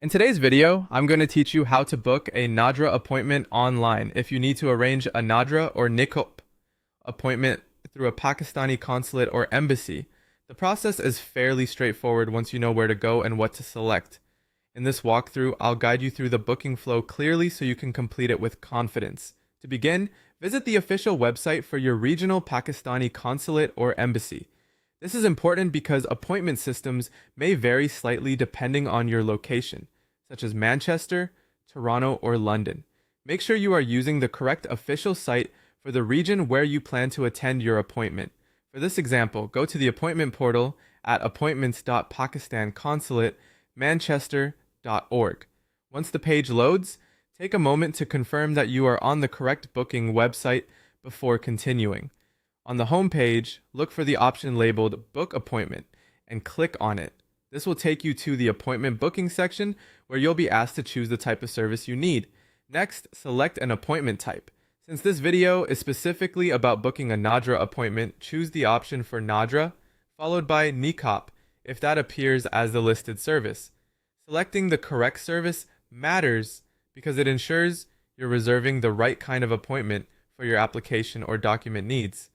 In today's video, I'm going to teach you how to book a Nadra appointment online if you need to arrange a Nadra or Nikop appointment through a Pakistani consulate or embassy. The process is fairly straightforward once you know where to go and what to select. In this walkthrough, I'll guide you through the booking flow clearly so you can complete it with confidence. To begin, visit the official website for your regional Pakistani consulate or embassy. This is important because appointment systems may vary slightly depending on your location, such as Manchester, Toronto, or London. Make sure you are using the correct official site for the region where you plan to attend your appointment. For this example, go to the appointment portal at appointments.pakistanconsulate.manchester.org. Once the page loads, take a moment to confirm that you are on the correct booking website before continuing. On the home page, look for the option labeled Book Appointment and click on it. This will take you to the appointment booking section where you'll be asked to choose the type of service you need. Next, select an appointment type. Since this video is specifically about booking a Nadra appointment, choose the option for Nadra, followed by Nikop if that appears as the listed service. Selecting the correct service matters because it ensures you're reserving the right kind of appointment for your application or document needs.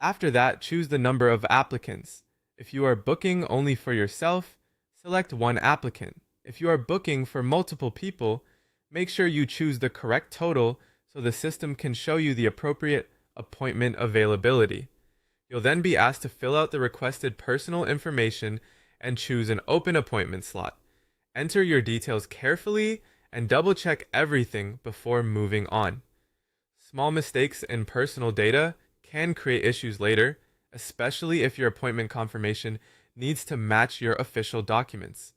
After that, choose the number of applicants. If you are booking only for yourself, select one applicant. If you are booking for multiple people, make sure you choose the correct total so the system can show you the appropriate appointment availability. You'll then be asked to fill out the requested personal information and choose an open appointment slot. Enter your details carefully and double-check everything before moving on. Small mistakes in personal data can create issues later, especially if your appointment confirmation needs to match your official documents.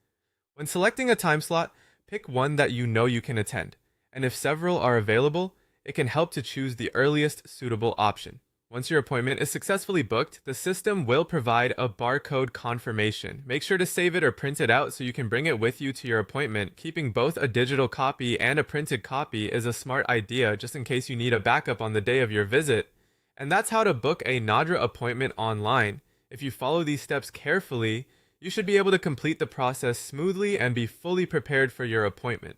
When selecting a time slot, pick one that you know you can attend, and if several are available, it can help to choose the earliest suitable option. Once your appointment is successfully booked, the system will provide a barcode confirmation. Make sure to save it or print it out so you can bring it with you to your appointment. Keeping both a digital copy and a printed copy is a smart idea just in case you need a backup on the day of your visit. And that's how to book a Nadra appointment online. If you follow these steps carefully, you should be able to complete the process smoothly and be fully prepared for your appointment.